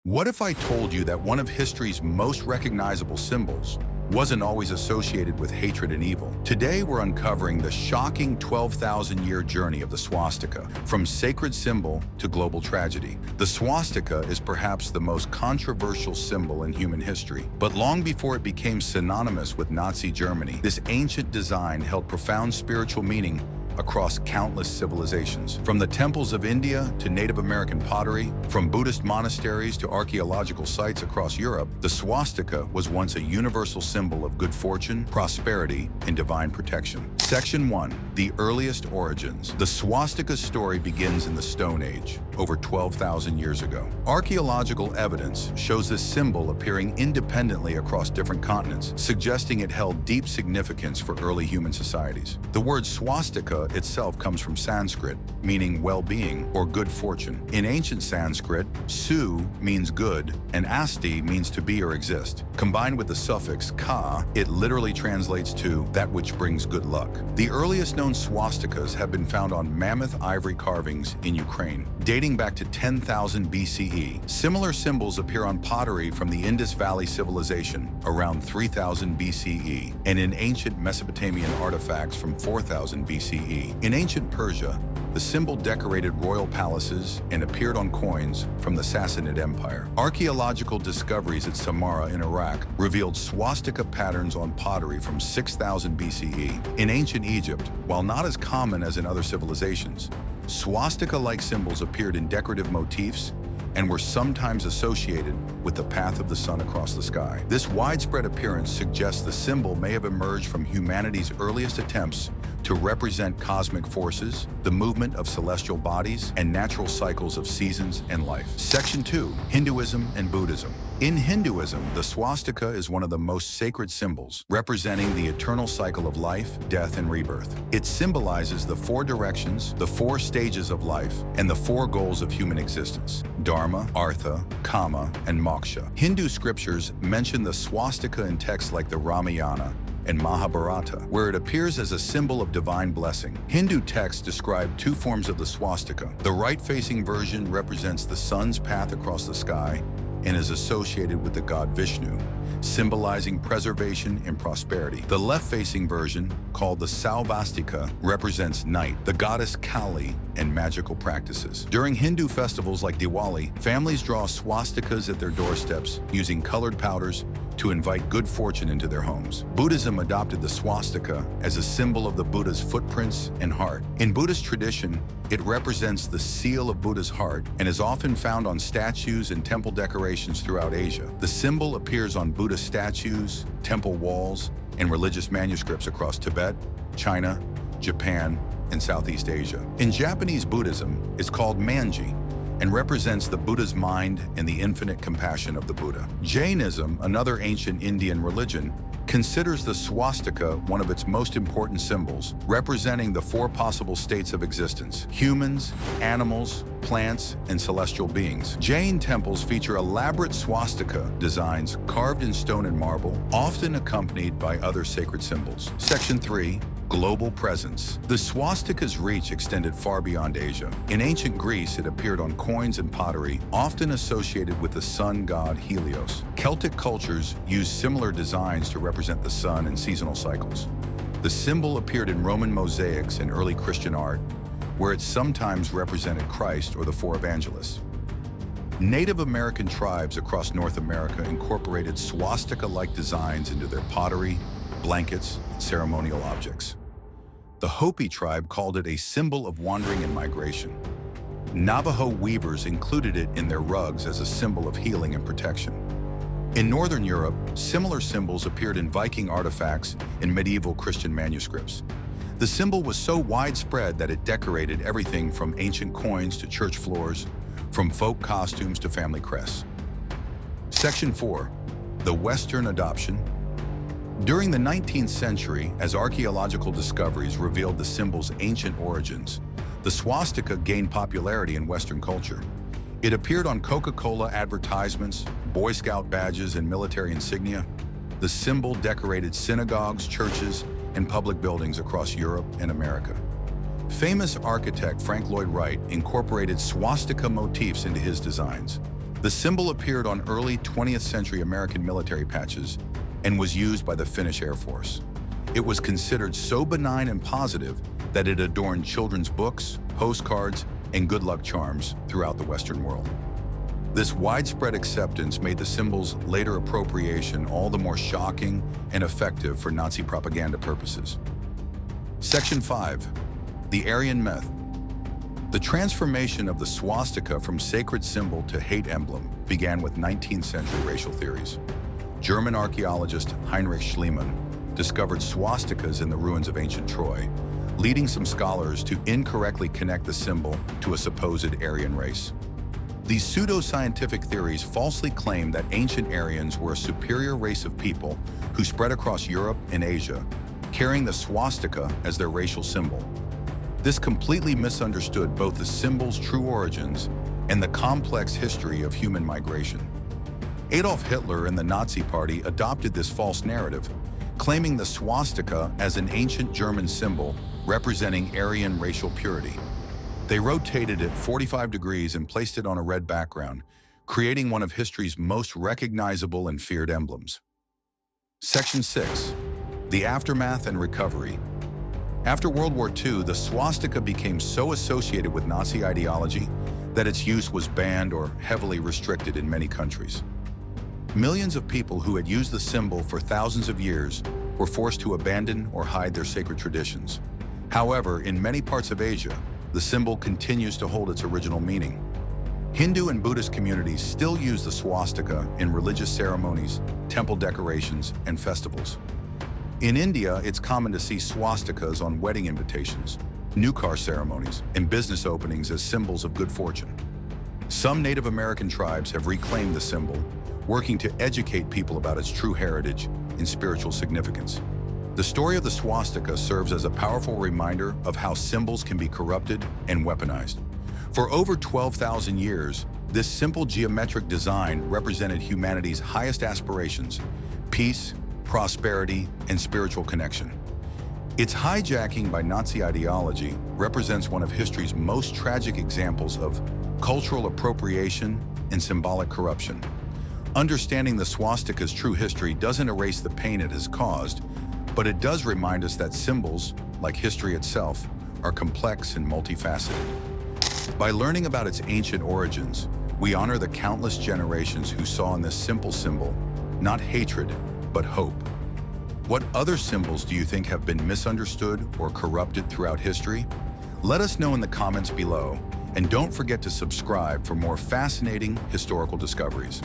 What if I told you that one of history's most recognizable symbols wasn't always associated with hatred and evil? Today, we're uncovering the shocking 12,000-year journey of the swastika, from sacred symbol to global tragedy. The swastika is perhaps the most controversial symbol in human history, but long before it became synonymous with Nazi Germany, this ancient design held profound spiritual meaning across countless civilizations. From the temples of India to Native American pottery, from Buddhist monasteries to archaeological sites across Europe, the swastika was once a universal symbol of good fortune, prosperity, and divine protection. Section 1. The earliest origins. The swastika's story begins in the Stone Age, over 12,000 years ago. Archaeological evidence shows this symbol appearing independently across different continents, suggesting it held deep significance for early human societies. The word swastika itself comes from Sanskrit, meaning well-being or good fortune. In ancient Sanskrit, su means good, and asti means to be or exist. Combined with the suffix ka, it literally translates to that which brings good luck. The earliest known swastikas have been found on mammoth ivory carvings in Ukraine, dating back to 10,000 BCE. Similar symbols appear on pottery from the Indus Valley civilization around 3000 BCE, and in ancient Mesopotamian artifacts from 4000 BCE. In ancient Persia, the symbol decorated royal palaces and appeared on coins from the Sassanid Empire. Archaeological discoveries at Samarra in Iraq revealed swastika patterns on pottery from 6000 BCE. In ancient Egypt, while not as common as in other civilizations, swastika-like symbols appeared in decorative motifs and were sometimes associated with the path of the sun across the sky. This widespread appearance suggests the symbol may have emerged from humanity's earliest attempts to represent cosmic forces, the movement of celestial bodies, and natural cycles of seasons and life. Section 2. Hinduism and Buddhism. In Hinduism, the swastika is one of the most sacred symbols, representing the eternal cycle of life, death, and rebirth. It symbolizes the four directions, the four stages of life, and the four goals of human existence: dharma, artha, kama, and moksha. Hindu scriptures mention the swastika in texts like the Ramayana and Mahabharata, where it appears as a symbol of divine blessing. Hindu texts describe two forms of the swastika. The right-facing version represents the sun's path across the sky and is associated with the god Vishnu, symbolizing preservation and prosperity. The left-facing version, called the Swastika, represents night, the goddess Kali, and magical practices. During Hindu festivals like Diwali, families draw swastikas at their doorsteps using colored powders to invite good fortune into their homes. Buddhism adopted the swastika as a symbol of the Buddha's footprints and heart. In Buddhist tradition, it represents the seal of Buddha's heart and is often found on statues and temple decorations throughout Asia. The symbol appears on Buddha statues, temple walls, and religious manuscripts across Tibet, China, Japan, and Southeast Asia. In Japanese Buddhism, it's called manji and represents the Buddha's mind and the infinite compassion of the Buddha. Jainism, another ancient Indian religion, considers the swastika one of its most important symbols, representing the four possible states of existence: humans, animals, plants, and celestial beings. Jain temples feature elaborate swastika designs carved in stone and marble, often accompanied by other sacred symbols. Section 3. Global presence. The swastika's reach extended far beyond Asia. In ancient Greece, it appeared on coins and pottery, often associated with the sun god Helios. Celtic cultures used similar designs to represent the sun and seasonal cycles. The symbol appeared in Roman mosaics and early Christian art, where it sometimes represented Christ or the four evangelists. Native American tribes across North America incorporated swastika-like designs into their pottery, blankets, and ceremonial objects. The Hopi tribe called it a symbol of wandering and migration. Navajo weavers included it in their rugs as a symbol of healing and protection. In Northern Europe, similar symbols appeared in Viking artifacts and medieval Christian manuscripts. The symbol was so widespread that it decorated everything from ancient coins to church floors, from folk costumes to family crests. Section 4. The Western adoption. During the 19th century, as archaeological discoveries revealed the symbol's ancient origins, the swastika gained popularity in Western culture. It appeared on Coca-Cola advertisements, Boy Scout badges, and military insignia. The symbol decorated synagogues, churches, and public buildings across Europe and America. Famous architect Frank Lloyd Wright incorporated swastika motifs into his designs, The symbol appeared on early 20th century American military patches and was used by the Finnish Air Force. It was considered so benign and positive that it adorned children's books, postcards, and good luck charms throughout the Western world. This widespread acceptance made the symbol's later appropriation all the more shocking and effective for Nazi propaganda purposes. Section 5. The Aryan Myth. The transformation of the swastika from sacred symbol to hate emblem began with 19th century racial theories. German archaeologist Heinrich Schliemann discovered swastikas in the ruins of ancient Troy, leading some scholars to incorrectly connect the symbol to a supposed Aryan race. These pseudo-scientific theories falsely claim that ancient Aryans were a superior race of people who spread across Europe and Asia, carrying the swastika as their racial symbol. This completely misunderstood both the symbol's true origins and the complex history of human migration. Adolf Hitler and the Nazi Party adopted this false narrative, claiming the swastika as an ancient German symbol representing Aryan racial purity. They rotated it 45 degrees and placed it on a red background, creating one of history's most recognizable and feared emblems. Section 6. The Aftermath and Recovery. After World War II, the swastika became so associated with Nazi ideology that its use was banned or heavily restricted in many countries. Millions of people who had used the symbol for thousands of years were forced to abandon or hide their sacred traditions. However, in many parts of Asia, the symbol continues to hold its original meaning. Hindu and Buddhist communities still use the swastika in religious ceremonies, temple decorations, and festivals. In India, it's common to see swastikas on wedding invitations, new car ceremonies, and business openings as symbols of good fortune. Some Native American tribes have reclaimed the symbol, working to educate people about its true heritage and spiritual significance. The story of the swastika serves as a powerful reminder of how symbols can be corrupted and weaponized. For over 12,000 years, this simple geometric design represented humanity's highest aspirations: peace, prosperity, and spiritual connection. Its hijacking by Nazi ideology represents one of history's most tragic examples of cultural appropriation and symbolic corruption. Understanding the swastika's true history doesn't erase the pain it has caused, but it does remind us that symbols, like history itself, are complex and multifaceted. By learning about its ancient origins, we honor the countless generations who saw in this simple symbol not hatred, but hope. What other symbols do you think have been misunderstood or corrupted throughout history? Let us know in the comments below, and don't forget to subscribe for more fascinating historical discoveries.